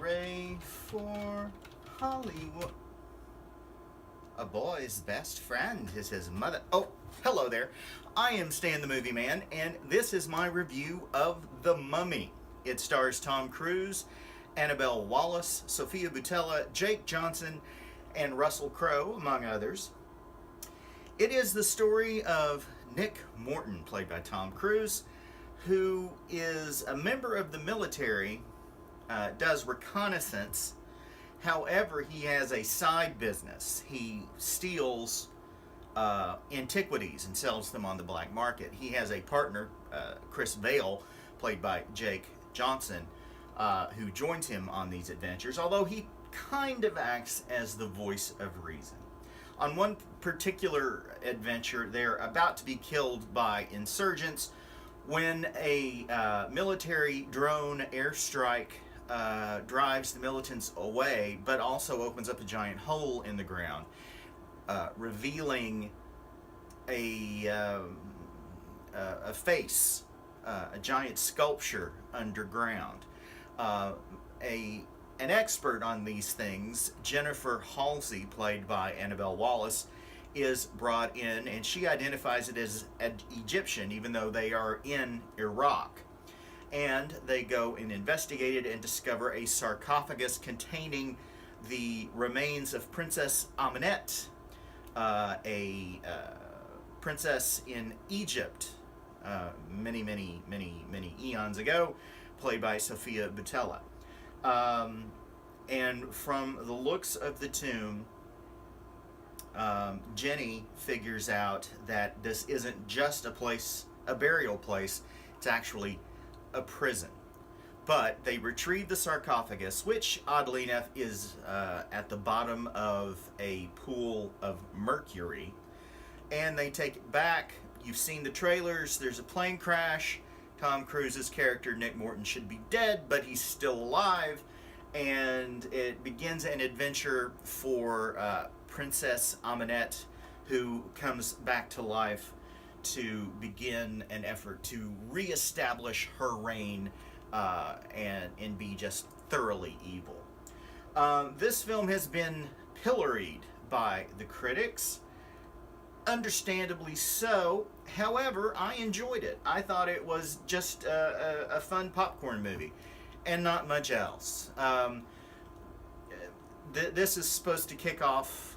ready for Hollywood. A boy's best friend is his mother. Oh, hello there. I am Stan the Movie Man, and this is my review of The Mummy. It stars Tom Cruise, Annabelle Wallis, Sophia Boutella, Jake Johnson, and Russell Crowe, among others. It is the story of Nick Morton, played by Tom Cruise, who is a member of the military, does reconnaissance. However, he has a side business. He steals antiquities and sells them on the black market. He has a partner, Chris Vale, played by Jake Johnson, who joins him on these adventures, although he kind of acts as the voice of reason. On one particular adventure, they're about to be killed by insurgents when a military drone airstrike drives the militants away, but also opens up a giant hole in the ground, revealing a face, a giant sculpture underground. An expert on these things, Jennifer Halsey, played by Annabelle Wallis, is brought in, and she identifies it as Egyptian, even though they are in Iraq. And they go and investigate it and discover a sarcophagus containing the remains of Princess Amenet, a princess in Egypt, many eons ago, played by Sophia Boutella. And from the looks of the tomb, Jenny figures out that this isn't just a burial place, it's actually a prison. But they retrieve the sarcophagus, which, oddly enough, is at the bottom of a pool of mercury, and they take it back. You've seen the trailers, there's a plane crash. Tom Cruise's character, Nick Morton, should be dead, but he's still alive, and it begins an adventure for Princess Amenet, who comes back to life to begin an effort to reestablish her reign and be just thoroughly evil. This film has been pilloried by the critics, understandably so. However, I enjoyed it. I thought it was just a fun popcorn movie and not much else. This is supposed to kick off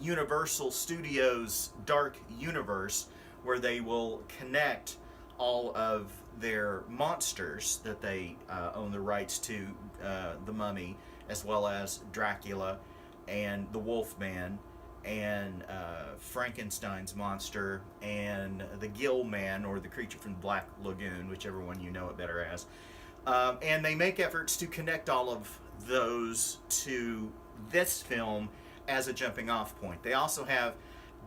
Universal Studios' Dark Universe, where they will connect all of their monsters that they own the rights to, the Mummy, as well as Dracula and the Wolfman and Frankenstein's monster and the Gill Man, or the creature from the Black Lagoon, whichever one you know it better as. And they make efforts to connect all of those to this film as a jumping off point. They also have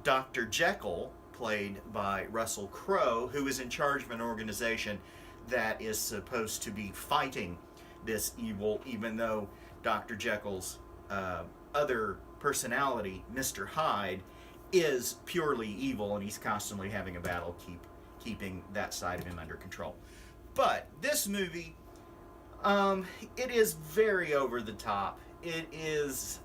Dr. Jekyll, played by Russell Crowe, who is in charge of an organization that is supposed to be fighting this evil, even though Dr. Jekyll's other personality, Mr. Hyde, is purely evil, and he's constantly having a battle keeping that side of him under control. But this movie, it is very over the top. It is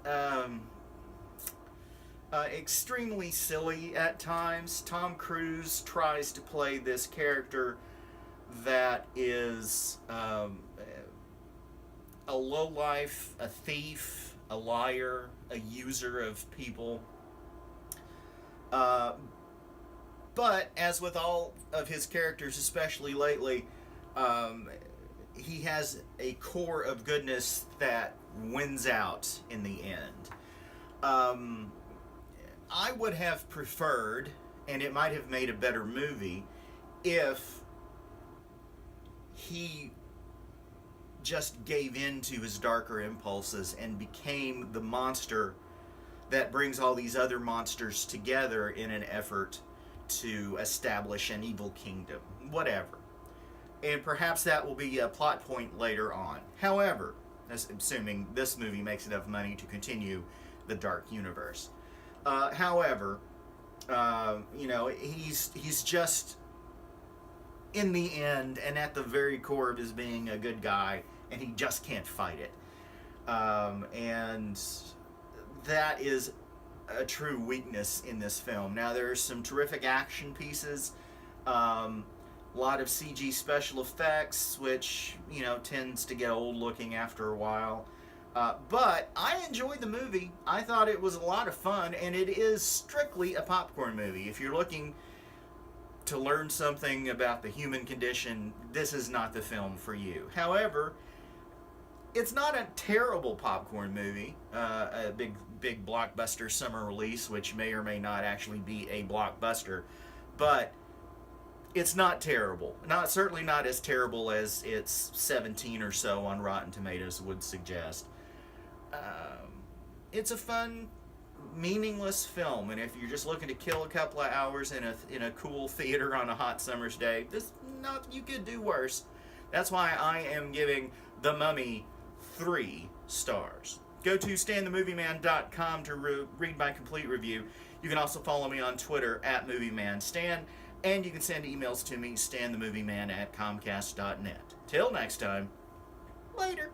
extremely silly at times. Tom Cruise tries to play this character that is a lowlife, a thief, a liar, a user of people. But as with all of his characters, especially lately, he has a core of goodness that wins out in the end. I would have preferred, and it might have made a better movie, if he just gave in to his darker impulses and became the monster that brings all these other monsters together in an effort to establish an evil kingdom. Whatever. And perhaps that will be a plot point later on. However, assuming this movie makes enough money to continue the Dark Universe. However, he's just, in the end and at the very core of his being, a good guy, and he just can't fight it. And that is a true weakness in this film. Now, there are some terrific action pieces, a lot of CG special effects, which, tends to get old looking after a while. But I enjoyed the movie. I thought it was a lot of fun, and it is strictly a popcorn movie. If you're looking to learn something about the human condition, this is not the film for you. However, it's not a terrible popcorn movie, a big blockbuster summer release, which may or may not actually be a blockbuster, but it's not terrible. Certainly not as terrible as its 17 or so on Rotten Tomatoes would suggest. It's a fun, meaningless film, and if you're just looking to kill a couple of hours in a cool theater on a hot summer's day, you could do worse. That's why I am giving The Mummy 3 stars. Go to StanTheMovieMan.com to read my complete review. You can also follow me on Twitter @MovieManStan, and you can send emails to me, StanTheMovieMan@Comcast.net. Till next time, later.